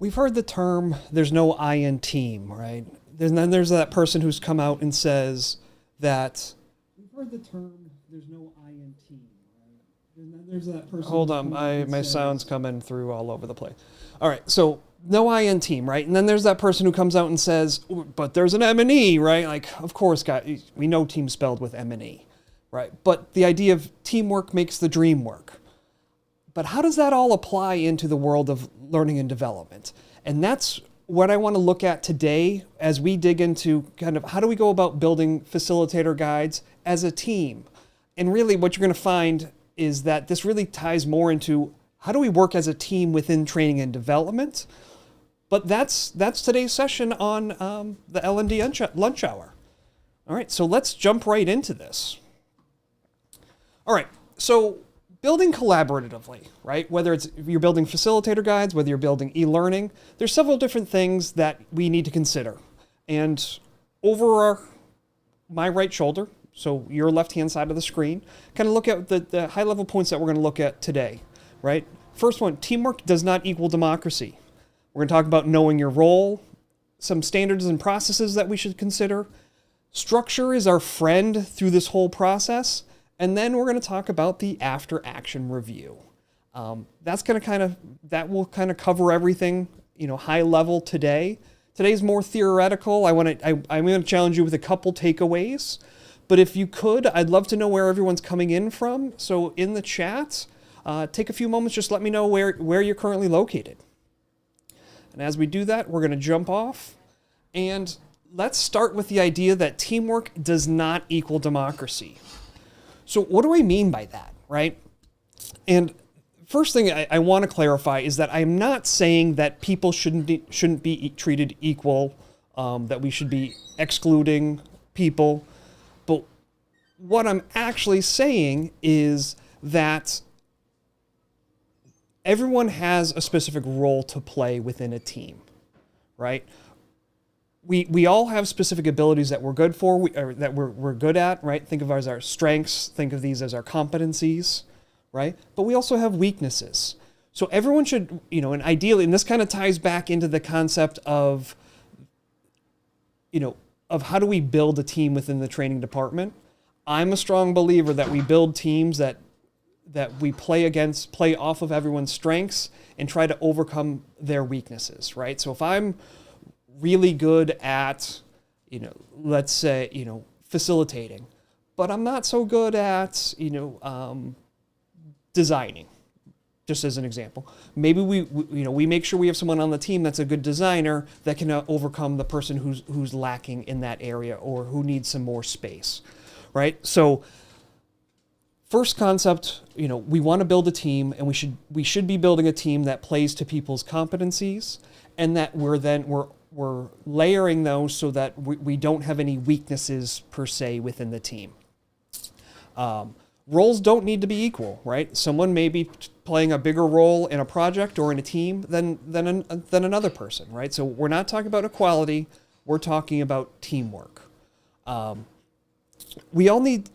We've heard the term, there's no I in team, right? And then there's that person who's come out and says that, we've heard the term, there's no I in team, right? And then there's that person. Hold on, my sound's coming through all over the place. All right, so no I in team, right? And then there's that person who comes out and says, but there's an M&E, right? Like, of course, guys, we know team spelled with M&E, right? But the idea of teamwork makes the dream work. But how does that all apply into the world of learning and development? And that's what I want to look at today as we dig into kind of how do we go about building facilitator guides as a team? And really what you're going to find is that this really ties more into how do we work as a team within training and development? But that's today's session on the L&D lunch hour. All right, so let's jump right into this. All right, so building collaboratively, right? Whether it's you're building facilitator guides, whether you're building e-learning, there's several different things that we need to consider. And over my right shoulder, so your left-hand side of the screen, kind of look at the high-level points that we're going to look at today, right? First one, teamwork does not equal democracy. We're going to talk about knowing your role, some standards and processes that we should consider. Structure is our friend through this whole process. And then we're going to talk about the after-action review. That will kind of cover everything, high level today. Today's more theoretical. I'm going to challenge you with a couple takeaways. But if you could, I'd love to know where everyone's coming in from. So in the chat, take a few moments, just let me know where you're currently located. And as we do that, we're going to jump off. And let's start with the idea that teamwork does not equal democracy. So what do I mean by that, right? And first thing I want to clarify is that I'm not saying that people shouldn't be treated equal, that we should be excluding people. But what I'm actually saying is that everyone has a specific role to play within a team, right? We all have specific abilities that we're good for, that we're good at, right? Think of ours as our strengths, think of these as our competencies, right? But we also have weaknesses. So everyone should, and ideally, and this kind of ties back into the concept of, of how do we build a team within the training department. I'm a strong believer that we build teams that we play off of everyone's strengths and try to overcome their weaknesses, right? So if I'm really good at, let's say, facilitating, but I'm not so good at, designing, just as an example. Maybe we make sure we have someone on the team that's a good designer that can overcome the person who's lacking in that area or who needs some more space, right? So first concept, we want to build a team, and we should be building a team that plays to people's competencies, and that we're layering those so that we don't have any weaknesses per se within the team. Roles don't need to be equal, right? Someone may be playing a bigger role in a project or in a team than another person, right? So we're not talking about equality. We're talking about teamwork. We all need,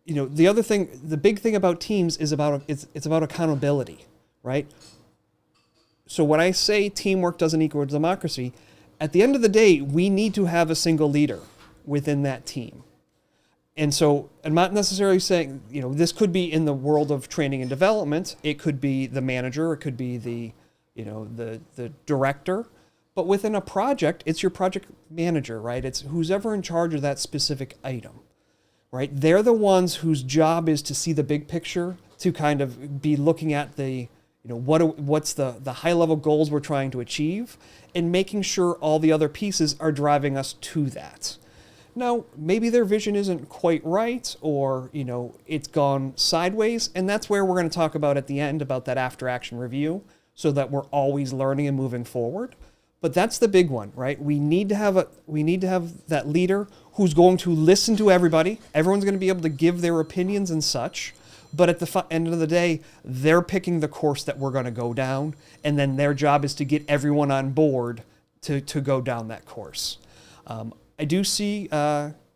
the big thing about teams is it's about accountability, right? So when I say teamwork doesn't equal democracy, at the end of the day, we need to have a single leader within that team. And so I'm not necessarily saying, this could be in the world of training and development. It could be the manager. It could be the director. But within a project, it's your project manager, right? It's who's ever in charge of that specific item, right? They're the ones whose job is to see the big picture, to kind of be looking at the, what's the high level goals we're trying to achieve, and making sure all the other pieces are driving us to that. Now, maybe their vision isn't quite right, or, it's gone sideways, and that's where we're going to talk about at the end about that after-action review, so that we're always learning and moving forward. But that's the big one, right? We need to have that leader who's going to listen to everybody. Everyone's going to be able to give their opinions and such. But at the end of the day, they're picking the course that we're going to go down, and then their job is to get everyone on board to go down that course. I do see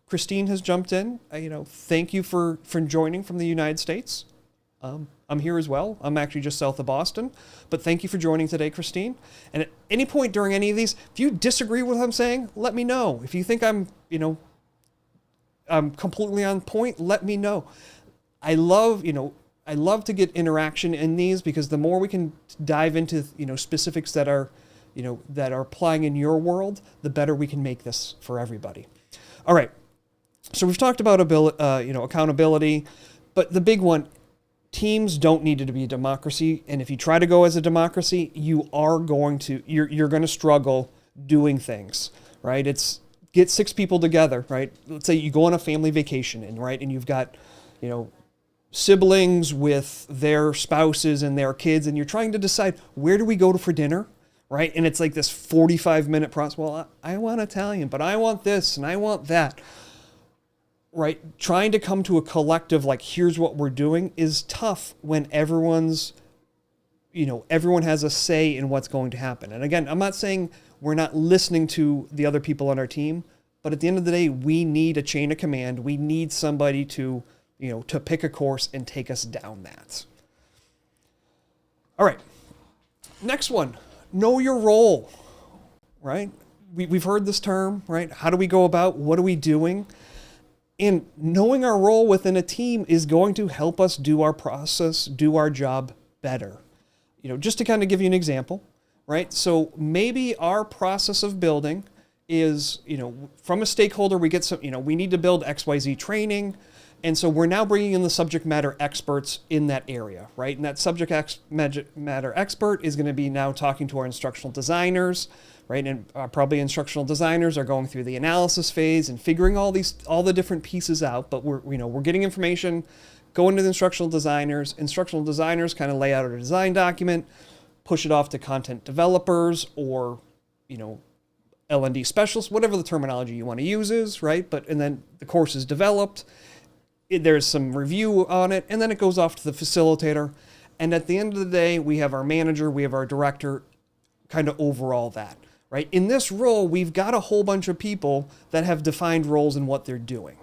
Christine has jumped in. Thank you for joining from the United States. I'm here as well. I'm actually just south of Boston. But thank you for joining today, Christine. And at any point during any of these, if you disagree with what I'm saying, let me know. If you think I'm completely on point, let me know. I love to get interaction in these, because the more we can dive into, specifics that are applying in your world, the better we can make this for everybody. All right. So we've talked about accountability, but the big one, teams don't need to be a democracy. And if you try to go as a democracy, you're going to struggle doing things, right? It's get 6 people together, right? Let's say you go on a family vacation and you've got, siblings with their spouses and their kids, and you're trying to decide, where do we go to for dinner? Right? And it's like this 45-minute process. Well, I want Italian, but I want this and I want that. Right? Trying to come to a collective, like, here's what we're doing, is tough when everyone has a say in what's going to happen. And again, I'm not saying we're not listening to the other people on our team, but at the end of the day, we need a chain of command. We need somebody to pick a course and take us down that. All right. Next one, know your role, right? We've heard this term, right? How do we go about, what are we doing? And knowing our role within a team is going to help us do our process, do our job better. Just to kind of give you an example, right? So maybe our process of building is, from a stakeholder, we get some, we need to build XYZ training. And so we're now bringing in the subject matter experts in that area, right? And that subject matter expert is going to be now talking to our instructional designers, right? And probably instructional designers are going through the analysis phase and figuring all the different pieces out. But we're getting information, going to the instructional designers. Instructional designers kind of lay out a design document, push it off to content developers or, L&D specialists, whatever the terminology you want to use is, right? And then the course is developed. There's some review on it, and then it goes off to the facilitator. And at the end of the day, we have our manager, we have our director, kind of overall that, right? In this role, we've got a whole bunch of people that have defined roles in what they're doing,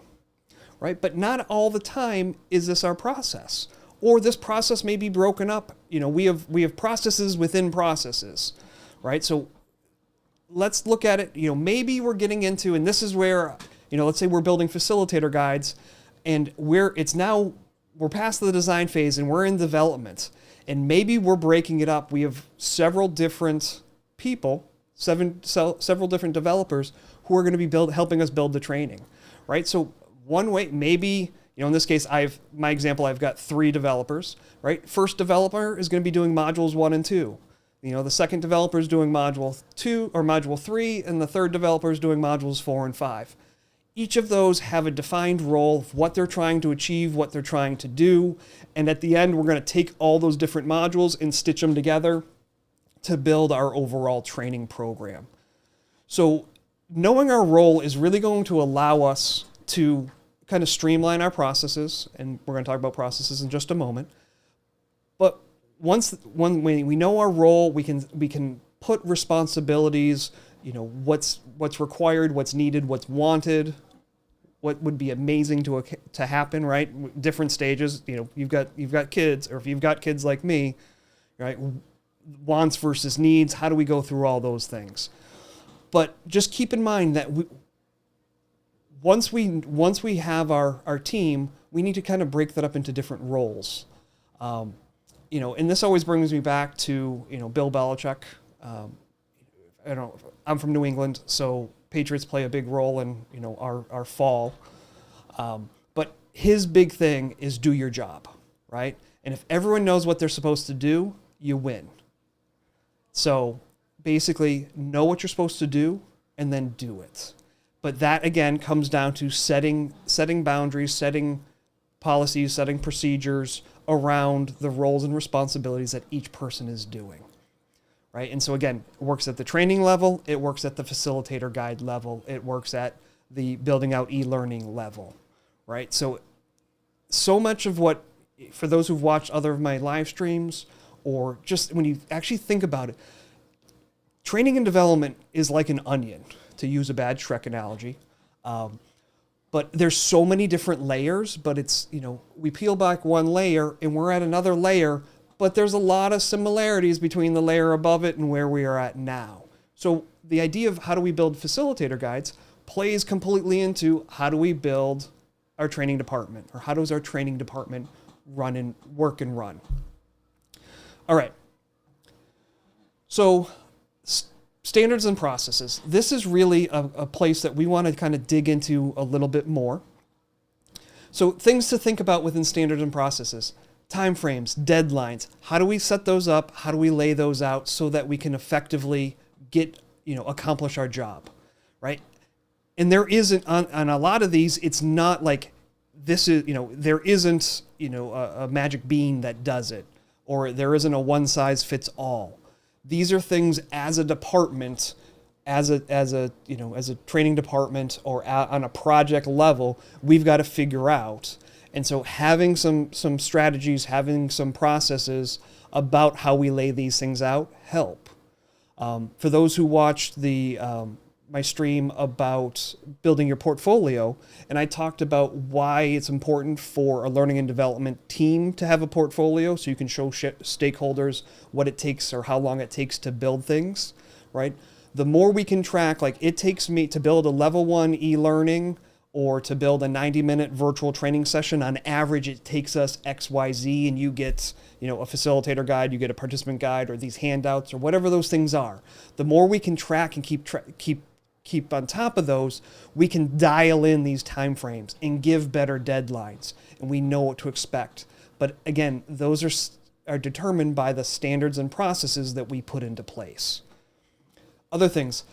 right? But not all the time is this our process, or this process may be broken up. We have processes within processes, right? So let's look at it. Maybe we're getting into, and this is where, let's say we're building facilitator guides, and we're past the design phase and we're in development, and maybe we're breaking it up. We have several different people, several different developers who are going to be helping us build the training, right? So one way, maybe, in this case, I've got 3 developers, right? First developer is going to be doing modules 1 and 2. The second developer is doing module 2 or module 3, and the third developer is doing modules 4 and 5. Each of those have a defined role of what they're trying to achieve, what they're trying to do. And at the end, we're going to take all those different modules and stitch them together to build our overall training program. So knowing our role is really going to allow us to kind of streamline our processes. And we're going to talk about processes in just a moment. But when we know our role, we can put responsibilities, what's required, what's needed, what's wanted, what would be amazing to happen, right? Different stages. You've got kids, or if you've got kids like me, right? Wants versus needs. How do we go through all those things? But just keep in mind that once we have our team, we need to kind of break that up into different roles. And this always brings me back to Bill Belichick. I'm from New England, so Patriots play a big role in our fall. But his big thing is do your job, right? And if everyone knows what they're supposed to do, you win. So basically, know what you're supposed to do and then do it. But that again comes down to setting boundaries, setting policies, setting procedures around the roles and responsibilities that each person is doing. Right? And so again, it works at the training level, it works at the facilitator guide level, it works at the building out e-learning level, right? So much of what, for those who've watched other of my live streams, or just when you actually think about it, training and development is like an onion, to use a bad Shrek analogy. But there's so many different layers, but it's, we peel back one layer and we're at another layer, but there's a lot of similarities between the layer above it and where we are at now. So the idea of how do we build facilitator guides plays completely into how do we build our training department, or how does our training department work and run. All right. So standards and processes. This is really a place that we want to kind of dig into a little bit more. So things to think about within standards and processes: timeframes, deadlines. How do we set those up? How do we lay those out so that we can effectively accomplish our job, right? And there isn't, on a lot of these, it's not like this is, there isn't, a magic bean that does it, or there isn't a one size fits all. These are things as a department, as a training department, or on a project level, we've got to figure out. And so having some strategies, having some processes about how we lay these things out help. For those who watched my stream about building your portfolio, and I talked about why it's important for a learning and development team to have a portfolio so you can show stakeholders what it takes or how long it takes to build things, right? The more we can track, like it takes me to build a level 1 e-learning or to build a 90-minute virtual training session, on average, it takes us XYZ, and you get, a facilitator guide, you get a participant guide, or these handouts, or whatever those things are. The more we can track and keep on top of those, we can dial in these timeframes and give better deadlines, and we know what to expect. But again, those are determined by the standards and processes that we put into place. Other things,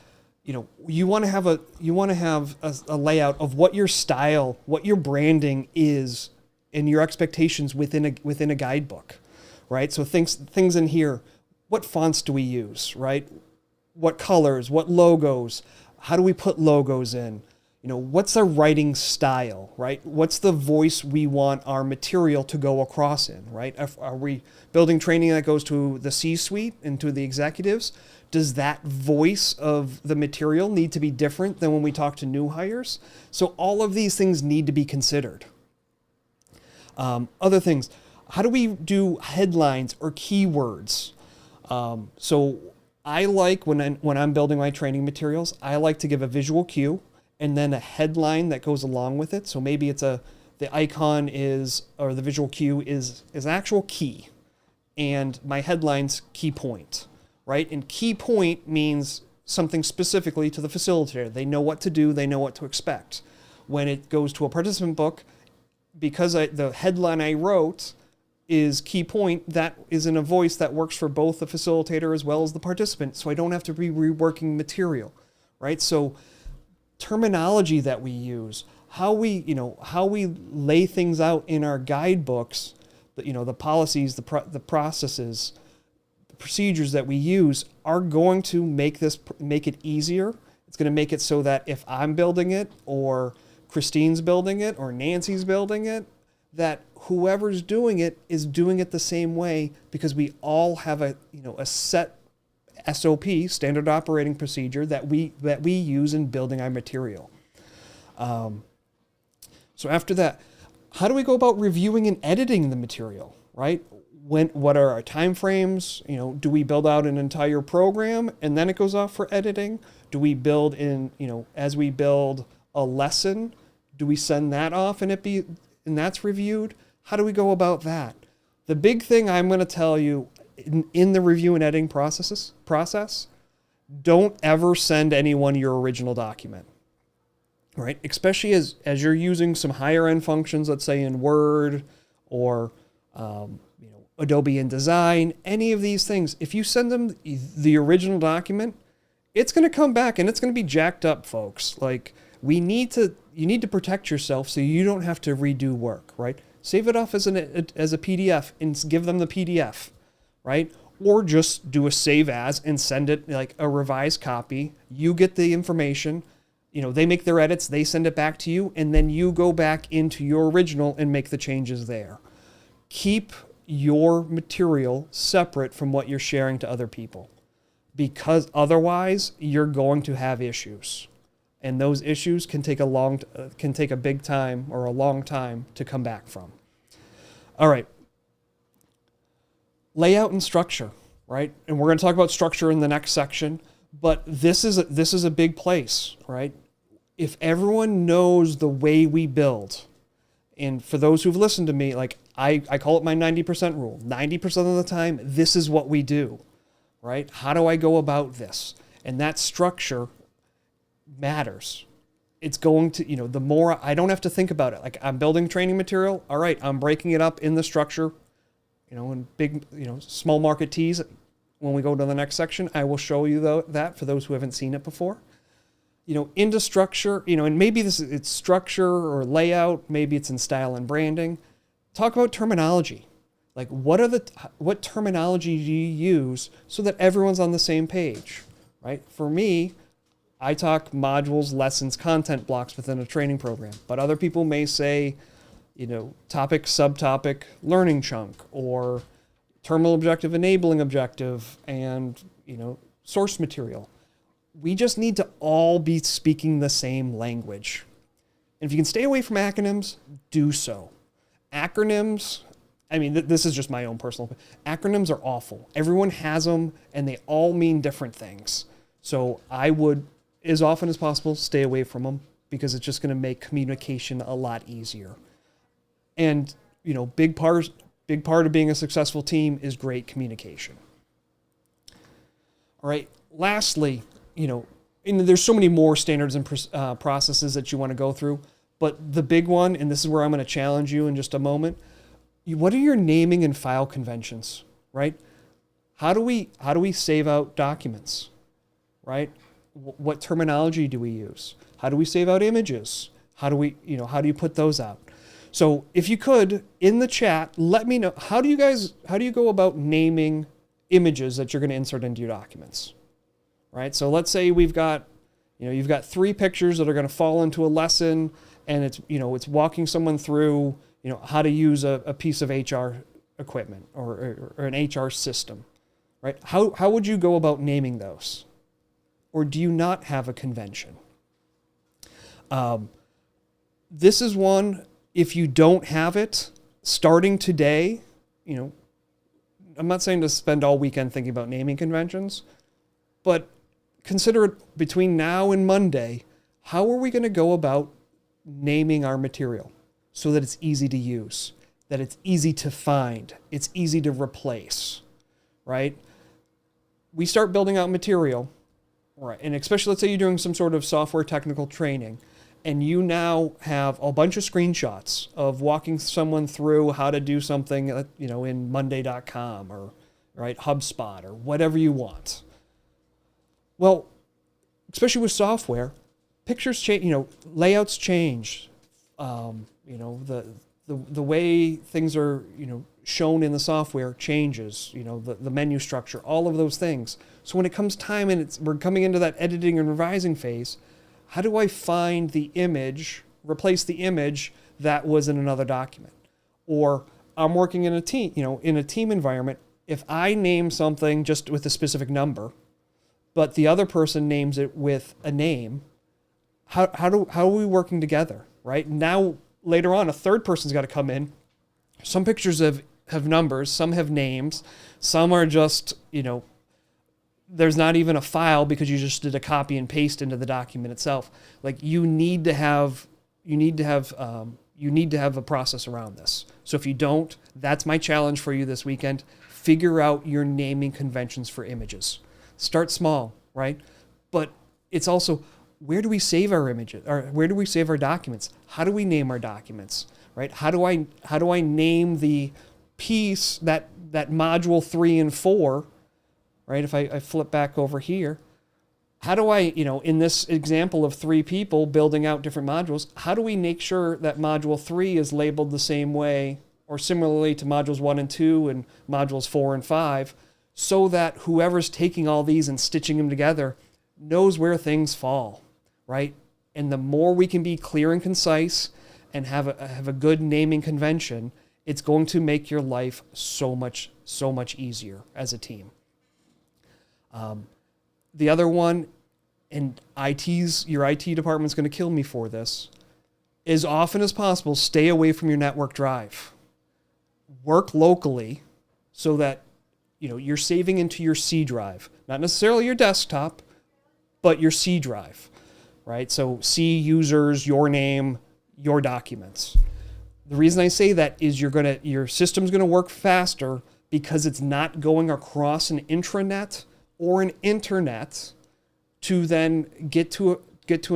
you want to have a layout of what your style, what your branding is, and your expectations within a guidebook, right? So things in here, what fonts do we use, right? What colors, what logos, how do we put logos in? What's our writing style, right? What's the voice we want our material to go across in, right? Are we building training that goes to the C-suite and to the executives? Does that voice of the material need to be different than when we talk to new hires? So all of these things need to be considered. Other things, how do we do headlines or keywords? So I like when I'm building my training materials, I like to give a visual cue and then a headline that goes along with it. So maybe it's the icon is, or the visual cue is actual key, and my headline's key point, right? And key point means something specifically to the facilitator. They know what to do, they know what to expect. When it goes to a participant book, because the headline I wrote is key point, that is in a voice that works for both the facilitator as well as the participant, so I don't have to be reworking material, right? So terminology that we use, how we lay things out in our guidebooks, the policies, the processes, the procedures that we use are going to make it easier. It's going to make it so that if I'm building it, or Christine's building it, or Nancy's building it, that whoever's doing it is doing it the same way, because we all have a set SOP, standard operating procedure, that we use in building our material. So after that, how do we go about reviewing and editing the material, right? What are our time frames? Do we build out an entire program and then it goes off for editing? Do we build as we build a lesson, do we send that off and that's reviewed? How do we go about that? The big thing I'm going to tell you in the review and editing process, don't ever send anyone your original document, right? Especially as you're using some higher end functions, let's say in Word or Adobe InDesign, any of these things. If you send them the original document, it's going to come back and it's going to be jacked up, folks. Like, you need to protect yourself so you don't have to redo work, right? Save it off as a PDF and give them the PDF, right? Or just do a save as and send it like a revised copy. You get the information, they make their edits, they send it back to you, and then you go back into your original and make the changes there. Keep your material separate from what you're sharing to other people, because otherwise you're going to have issues. And those issues can take a big time or a long time to come back from. All right. Layout and structure, right? And we're going to talk about structure in the next section, but this is a big place, right? If everyone knows the way we build, and for those who've listened to me, like I call it my 90% rule. 90% of the time, this is what we do, right? How do I go about this? And that structure matters. It's going to, the more I don't have to think about it. Like I'm building training material. All right, I'm breaking it up in the structure, in big, small market teas. When we go to the next section, I will show you that for those who haven't seen it before. Into structure, and maybe it's structure or layout, maybe it's in style and branding. Talk about terminology. Like what terminology do you use so that everyone's on the same page, right? For me, I talk modules, lessons, content blocks within a training program, but other people may say, topic, subtopic, learning chunk, or terminal objective, enabling objective, and, source material. We just need to all be speaking the same language. And if you can stay away from acronyms, do so. Acronyms, this is just my own personal opinion. Acronyms are awful. Everyone has them, and they all mean different things. So I would, as often as possible, stay away from them because it's just going to make communication a lot easier. And, big part of being a successful team is great communication. All right. Lastly, and there's so many more standards and processes that you want to go through, but the big one, and this is where I'm going to challenge you in just a moment, what are your naming and file conventions, right? How do we save out documents, right? What terminology do we use? How do we save out images? How do you put those out? So if you could, in the chat, let me know, how do you go about naming images that you're going to insert into your documents, right? So let's say you've got 3 pictures that are going to fall into a lesson, and it's walking someone through, how to use a piece of HR equipment or an HR system, right? How would you go about naming those? Or do you not have a convention? This is one, if you don't have it, starting today, I'm not saying to spend all weekend thinking about naming conventions, but consider it between now and Monday, how are we going to go about naming our material so that it's easy to use, that it's easy to find, it's easy to replace, right? We start building out material, right? And especially, let's say you're doing some sort of software technical training, and you now have a bunch of screenshots of walking someone through how to do something, in Monday.com or right HubSpot or whatever you want. Well, especially with software, pictures change, layouts change. The way things are, shown in the software changes, the menu structure, all of those things. So when it comes time and we're coming into that editing and revising phase, how do I find the image, replace the image that was in another document? Or I'm working in a team, in a team environment. If I name something just with a specific number, but the other person names it with a name, how are we working together, right? Now, later on, a third person's got to come in. Some pictures have numbers, some have names, some are just, there's not even a file because you just did a copy and paste into the document itself. Like you need to have a process around this. So if you don't, that's my challenge for you this weekend. Figure out your naming conventions for images. Start small, right? But it's also, where do we save our images, or where do we save our documents? How do we name our documents, right? How do I name the piece that module 3 and 4, right? If I flip back over here, how do I, in this example of 3 people building out different modules, how do we make sure that module 3 is labeled the same way or similarly to modules 1 and 2 and modules 4 and 5, so that whoever's taking all these and stitching them together knows where things fall, right? And the more we can be clear and concise and have a good naming convention, it's going to make your life so much easier as a team. The other one, and your IT department's going to kill me for this, as often as possible, stay away from your network drive. Work locally so that, you're saving into your C drive, not necessarily your desktop, but your C drive, right? So C users, your name, your documents. The reason I say that is your system's going to work faster because it's not going across an intranet or an internet to then get to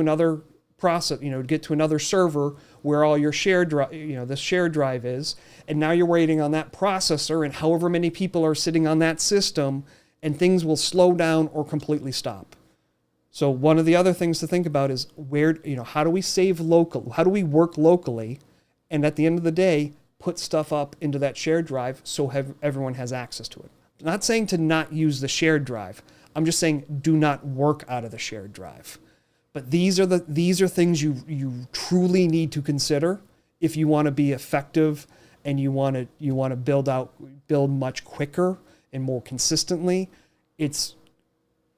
another process, get to another server where all your shared drive, the shared drive is, and now you're waiting on that processor and however many people are sitting on that system, and things will slow down or completely stop. So one of the other things to think about is how do we save local? How do we work locally? And at the end of the day, put stuff up into that shared drive so everyone has access to it. I'm not saying to not use the shared drive. I'm just saying do not work out of the shared drive. But these are things you truly need to consider if you want to be effective and you want to build much quicker and more consistently.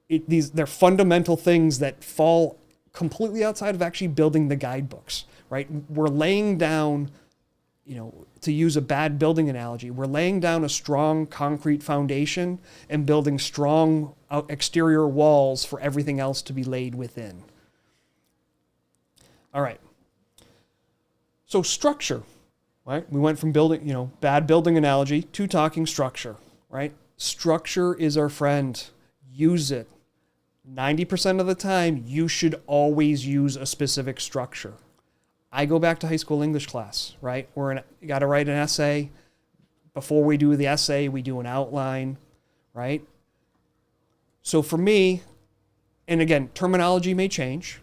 They're fundamental things that fall completely outside of actually building the guidebooks, right? We're laying down, to use a bad building analogy, we're laying down a strong concrete foundation and building strong exterior walls for everything else to be laid within. All right. So structure, right? We went from building, bad building analogy to talking structure, right? Structure is our friend. Use it. 90% of the time, you should always use a specific structure. I go back to high school English class, right? You got to write an essay. Before we do the essay, we do an outline, right? So for me, and again, terminology may change.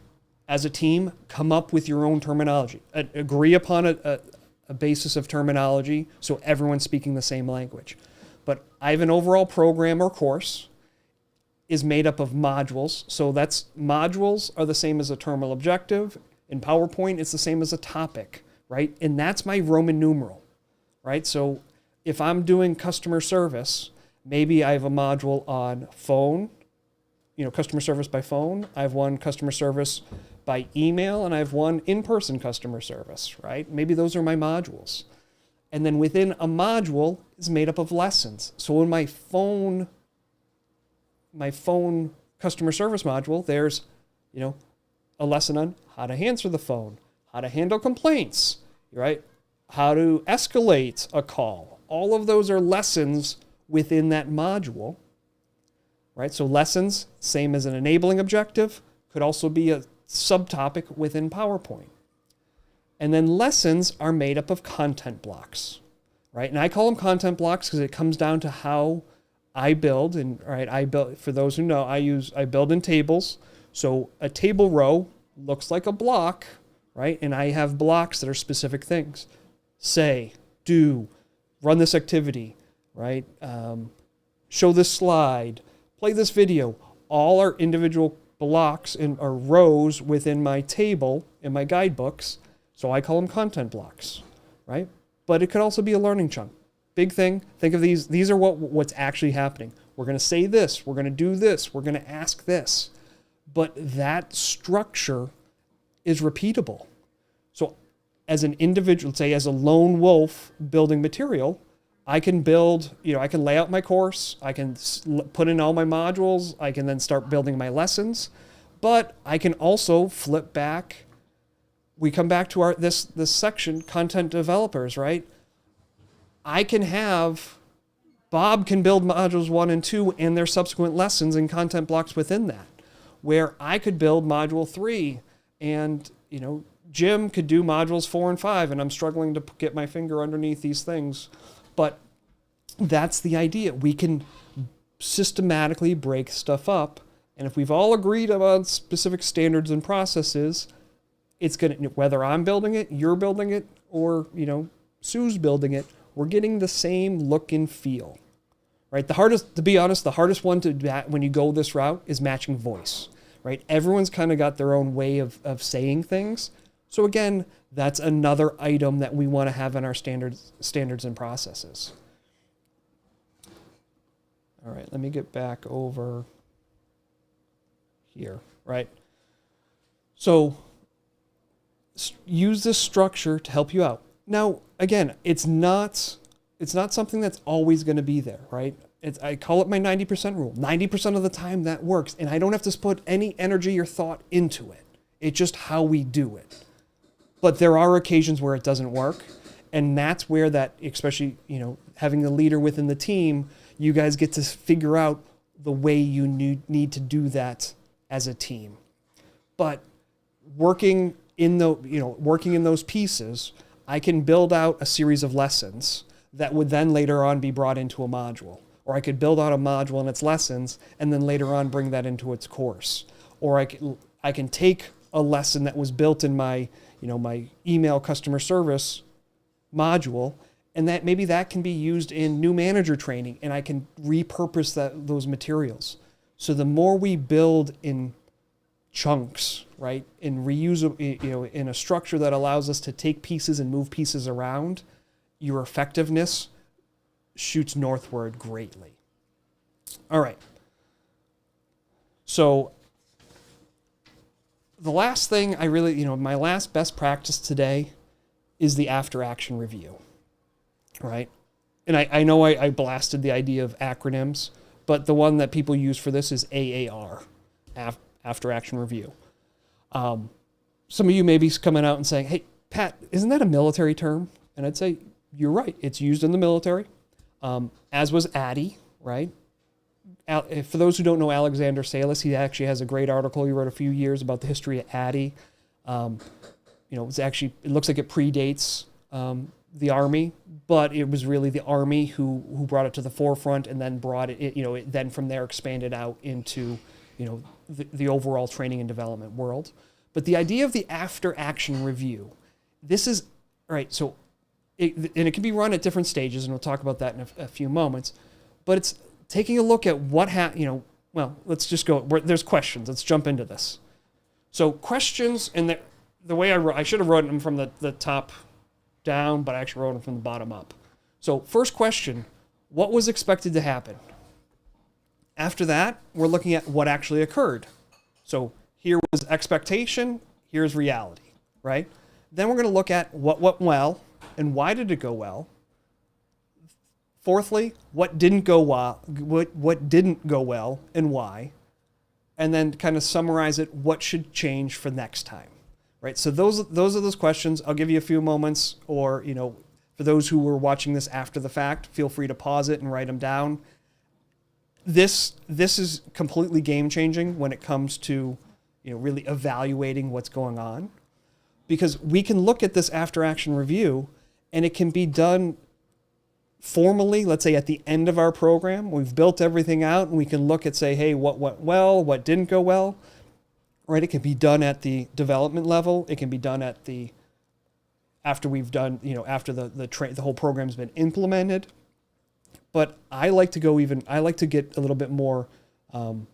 As a team, come up with your own terminology. Agree upon a basis of terminology so everyone's speaking the same language. But I have an overall program or course is made up of modules. So modules are the same as a terminal objective. In PowerPoint, it's the same as a topic, right? And that's my Roman numeral, right? So if I'm doing customer service, maybe I have a module on phone, customer service by phone. I have one customer service by email, and I have one in-person customer service, right? Maybe those are my modules. And then within a module is made up of lessons. So in my phone customer service module, there's, a lesson on how to answer the phone, how to handle complaints, right? How to escalate a call. All of those are lessons within that module, right? So lessons, same as an enabling objective, could also be a subtopic within PowerPoint. And then lessons are made up of content blocks, right? And I call them content blocks because it comes down to how I build. And right, I build, for those who know, I build in tables. So a table row looks like a block, right? And I have blocks that are specific things. Say, do, run this activity, right? Show this slide, play this video. All are individual blocks or rows within my table in my guidebooks. So I call them content blocks, right? But it could also be a learning chunk. Big thing, think of these. These are what's actually happening. We're going to say this. We're going to do this. We're going to ask this. But that structure is repeatable. So as an individual, say as a lone wolf building material, I can build, I can lay out my course. I can put in all my modules. I can then start building my lessons. But I can also flip back. We come back to this section, content developers, right? I can have, Bob can build modules 1 and 2 and their subsequent lessons and content blocks within that, where I could build module 3 and, Jim could do modules 4 and 5, and I'm struggling to get my finger underneath these things. But that's the idea. We can systematically break stuff up. And if we've all agreed about specific standards and processes, it's going to, whether I'm building it, you're building it, or, Sue's building it, we're getting the same look and feel, right? To be honest, the hardest one when you go this route is matching voice, right? Everyone's kind of got their own way of saying things. So again, that's another item that we want to have in our standards and processes. All right, let me get back over here, right? So use this structure to help you out. Now, again, it's not something that's always going to be there, right? I call it my 90% rule. 90% of the time that works, and I don't have to put any energy or thought into it. It's just how we do it. But there are occasions where it doesn't work, and that's where that, especially, having the leader within the team, you guys get to figure out the way you need to do that as a team. But working in those pieces, I can build out a series of lessons that would then later on be brought into a module. Or I could build out a module and its lessons and then later on bring that into its course. Or I can take a lesson that was built in my email customer service module, and that maybe that can be used in new manager training, and I can repurpose those materials. So the more we build in chunks, right, in reusable, in a structure that allows us to take pieces and move pieces around, your effectiveness shoots northward greatly. All right. So the last thing I really, my last best practice today is the after action review, right? And I know I blasted the idea of acronyms, but the one that people use for this is AAR, after action review. Some of you may be coming out and saying, hey, Pat, isn't that a military term? And I'd say, you're right. It's used in the military, as was ADDIE, right? For those who don't know Alexander Salas, he actually has a great article he wrote a few years about the history of ADDIE. It looks like it predates the Army, but it was really the Army who brought it to the forefront and then brought it then from there expanded out into, the overall training and development world. But the idea of the after action review, this is, all right, so, it can be run at different stages, and we'll talk about that in a few moments, but it's taking a look at what let's just go, there's questions. Let's jump into this. So questions, and the way I should have written them from the top down, but I actually wrote them from the bottom up. So first question, what was expected to happen? After that, we're looking at what actually occurred. So here was expectation, here's reality, right? Then we're going to look at what went well and why did it go well. Fourthly, what didn't go well, what didn't go well and why. And then kind of summarize it, what should change for next time. Right, so those are those questions. I'll give you a few moments, or for those who were watching this after the fact, feel free to pause it and write them down. This is completely game changing when it comes to really evaluating what's going on, because we can look at this after action review, and it can be done formally. Let's say at the end of our program, we've built everything out, and we can look at hey, what went well, what didn't go well. Right, it can be done at the development level. It can be done after we've done, after the whole program's been implemented. But I like to get a little bit more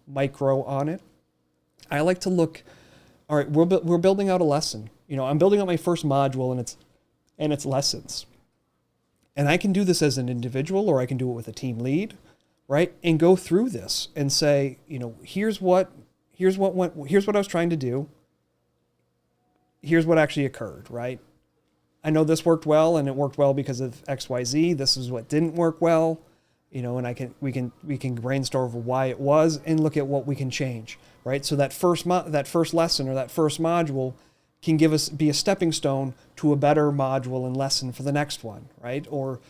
micro on it. I like to look. All right, we're building out a lesson. I'm building out my first module and its lessons, and I can do this as an individual, or I can do it with a team lead, right? And go through this and say, here's what I was trying to do. Here's what actually occurred, right? I know this worked well, and it worked well because of XYZ. This is what didn't work well, and we can brainstorm over why it was and look at what we can change, right? So that first lesson or that first module can be a stepping stone to a better module and lesson for the next one, right? Or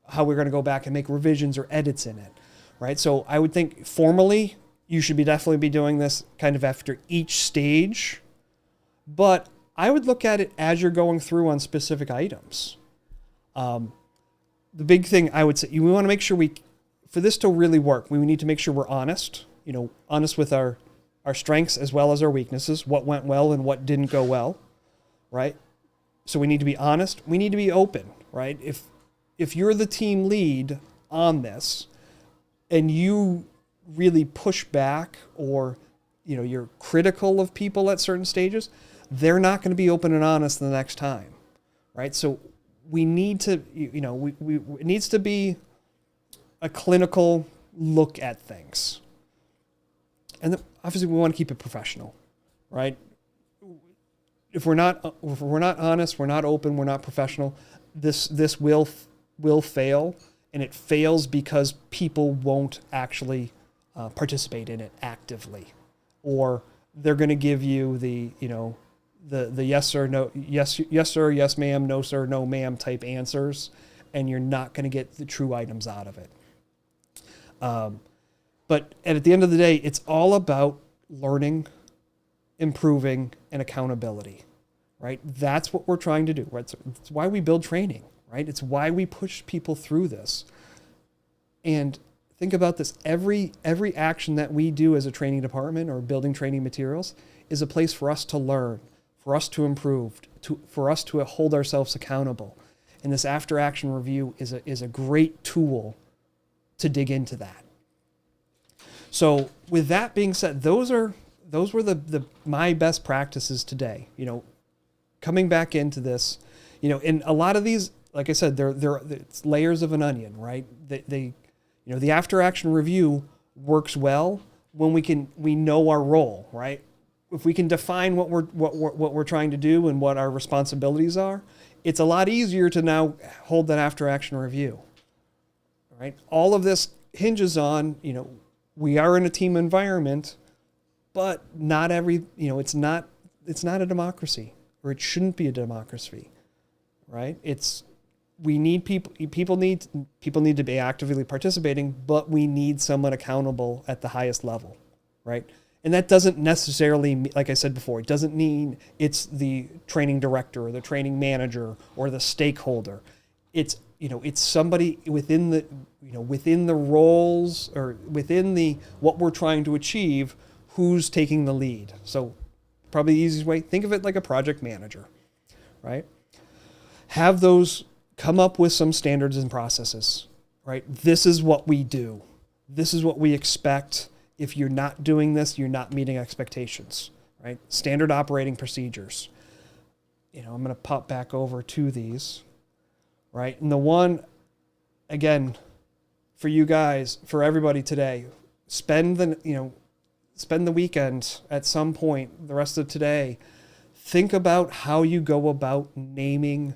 how we're going to go back and make revisions or edits in it, right? So I would think formally, you should definitely be doing this kind of after each stage, but I would look at it as you're going through on specific items. The big thing I would say, we want to make sure for this to really work, we need to make sure we're honest, honest with our strengths as well as our weaknesses, what went well and what didn't go well, right? So we need to be honest. We need to be open, right? If you're the team lead on this and you really push back, or you're critical of people at certain stages, they're not going to be open and honest the next time, right? So we need to it needs to be a clinical look at things. And then obviously we want to keep it professional, right? If we're not honest, we're not open, we're not professional, this will fail, and it fails because people won't actually participate in it actively, or they're going to give you the yes sir, no, yes sir, yes ma'am, no sir, no ma'am type answers, and you're not going to get the true items out of it. But at the end of the day, it's all about learning, improving, and accountability, right? That's what we're trying to do, right? So it's why we build training, right? It's why we push people through this. And think about this. Every action that we do as a training department or building training materials is a place for us to learn, for us to improve, for us to hold ourselves accountable. And this after action review is a great tool to dig into that. So with that being said, those were my best practices today. Coming back into this, and a lot of these, like I said, it's layers of an onion, right? The after action review works well when we know our role, right? If we can define what we're trying to do and what our responsibilities are, it's a lot easier to now hold that after action review, right? All of this hinges on, we are in a team environment, but not every, it's not a democracy, or it shouldn't be a democracy, right? We need people need to be actively participating, but we need someone accountable at the highest level, right? And that doesn't necessarily, like I said before, it doesn't mean it's the training director or the training manager or the stakeholder. It's somebody within the roles or within what we're trying to achieve, who's taking the lead. So probably the easiest way, think of it like a project manager, right? Have those come up with some standards and processes, right? This is what we do. This is what we expect. If you're not doing this, you're not meeting expectations, right? Standard operating procedures. I'm going to pop back over to these, right? And the one, again, for you guys, for everybody today, spend the weekend at some point, the rest of today, think about how you go about naming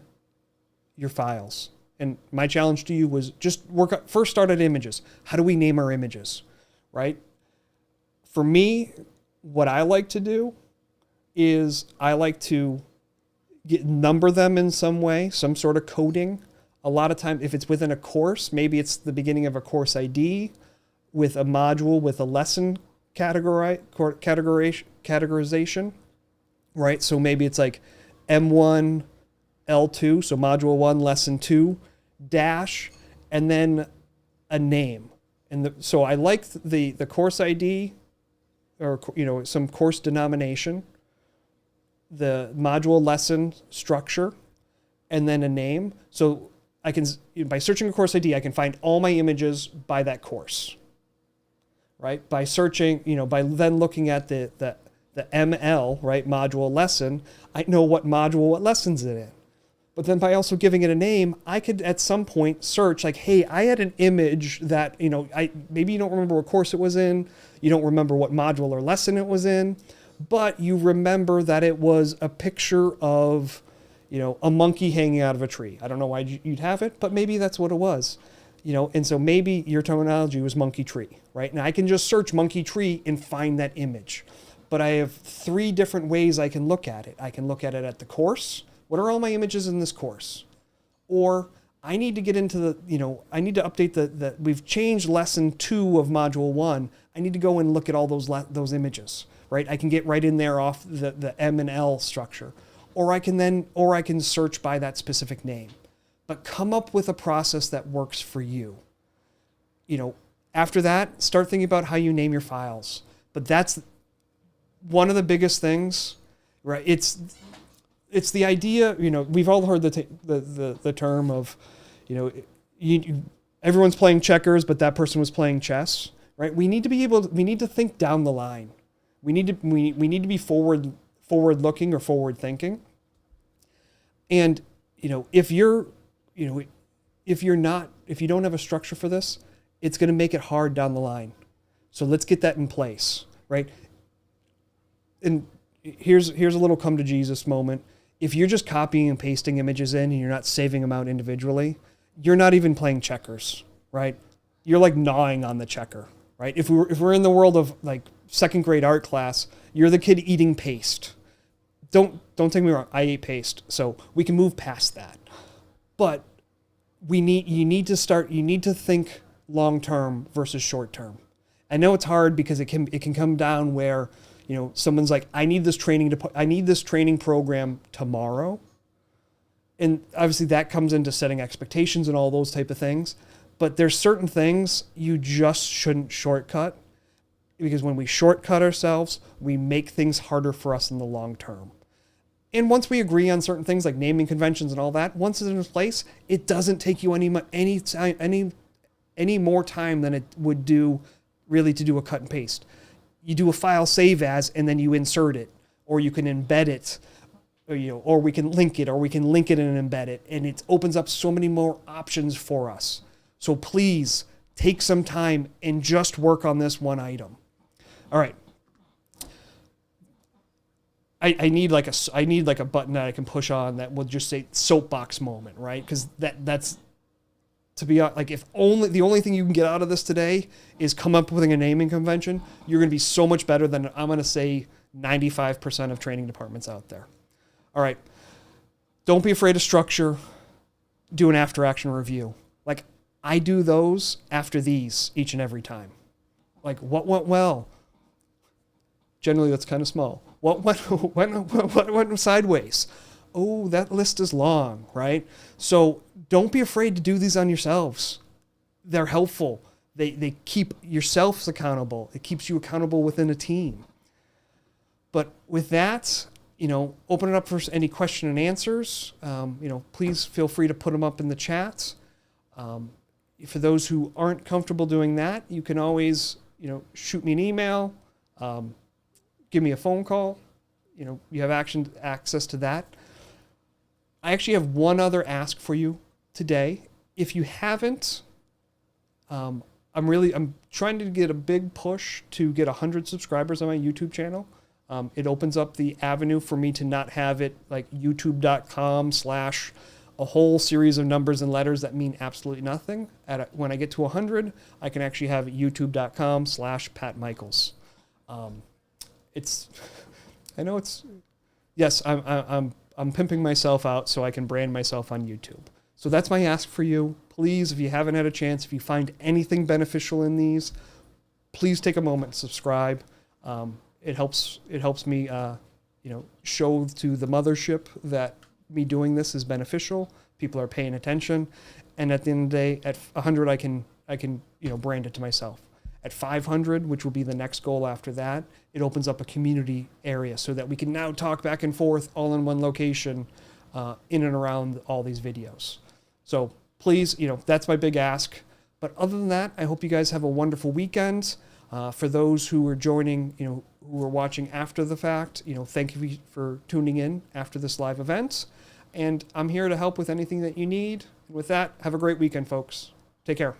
your files. And my challenge to you was just first start at images. How do we name our images, right? For me, what I like to do is I like to number them in some way, some sort of coding. A lot of time, if it's within a course, maybe it's the beginning of a course ID with a module with a lesson categorization, right? So maybe it's like M1, L2, so module 1, lesson 2, dash, and then a name. And so I like the course ID, or some course denomination, the module lesson structure, and then a name. So I can, by searching a course ID, I can find all my images by that course, right? By searching, by then looking at the ML, right, module lesson, I know what module, what lesson's it in. But then by also giving it a name, I could at some point search like, hey, I had an image that, maybe you don't remember what course it was in, you don't remember what module or lesson it was in, but you remember that it was a picture of, a monkey hanging out of a tree. I don't know why you'd have it, but maybe that's what it was, and so maybe your terminology was monkey tree, right? And I can just search monkey tree and find that image. But I have 3 different ways I can look at it. I can look at it at the course. What are all my images in this course? Or I need to get into I need to update we've changed lesson 2 of module 1. I need to go and look at all those images, right? I can get right in there off the M and L structure. Or I can search by that specific name. But come up with a process that works for you. After that, start thinking about how you name your files. But that's one of the biggest things, right? It's the idea, we've all heard the term of, everyone's playing checkers, but that person was playing chess, right? We need to think down the line. We need to be forward looking or forward thinking. And, if you don't have a structure for this, it's going to make it hard down the line. So let's get that in place, right? And here's a little come to Jesus moment. If you're just copying and pasting images in and you're not saving them out individually, you're not even playing checkers, right? You're like gnawing on the checker, right? If we're in the world of like second grade art class, you're the kid eating paste. Don't take me wrong, I ate paste, so we can move past that. But you need to think long term versus short term. I know it's hard because it can come down where, you know, someone's like, I need this training program tomorrow. And obviously that comes into setting expectations and all those type of things. But there's certain things you just shouldn't shortcut, because when we shortcut ourselves, we make things harder for us in the long term. And once we agree on certain things like naming conventions and all that, once it's in place, it doesn't take you any more time than it would do really to do a cut and paste. You do a file save as, and then you insert it, or you can embed it, or we can link it, or we can link it and embed it, and it opens up so many more options for us. So please take some time and just work on this one item. All right. I need like a button that I can push on that will just say soapbox moment, right? Because that's to be like, if the only thing you can get out of this today is come up with a naming convention, you're going to be so much better than, I'm going to say, 95% of training departments out there. All right. Don't be afraid of structure. Do an after action review. Like, I do those after these each and every time. Like, what went well? Generally, that's kind of small. What went sideways? Oh, that list is long, right? So don't be afraid to do these on yourselves. They're helpful. They keep yourselves accountable. It keeps you accountable within a team. But with that, open it up for any question and answers. Please feel free to put them up in the chat. For those who aren't comfortable doing that, you can always, shoot me an email, give me a phone call. You have access to that. I actually have one other ask for you today. If you haven't, I'm trying to get a big push to get 100 subscribers on my YouTube channel. It opens up the avenue for me to not have it like youtube.com/ a whole series of numbers and letters that mean absolutely nothing. When I get to 100, I can actually have youtube.com/ Pat Michaels. I'm pimping myself out so I can brand myself on YouTube. So that's my ask for you. Please, if you haven't had a chance, if you find anything beneficial in these, please take a moment and subscribe. It helps me, show to the mothership that me doing this is beneficial. People are paying attention. And at the end of the day, at 100, I can brand it to myself. At 500, which will be the next goal after that, it opens up a community area so that we can now talk back and forth all in one location, in and around all these videos. So please, that's my big ask. But other than that, I hope you guys have a wonderful weekend. For those who are joining, who are watching after the fact, thank you for tuning in after this live event. And I'm here to help with anything that you need. And with that, have a great weekend, folks. Take care.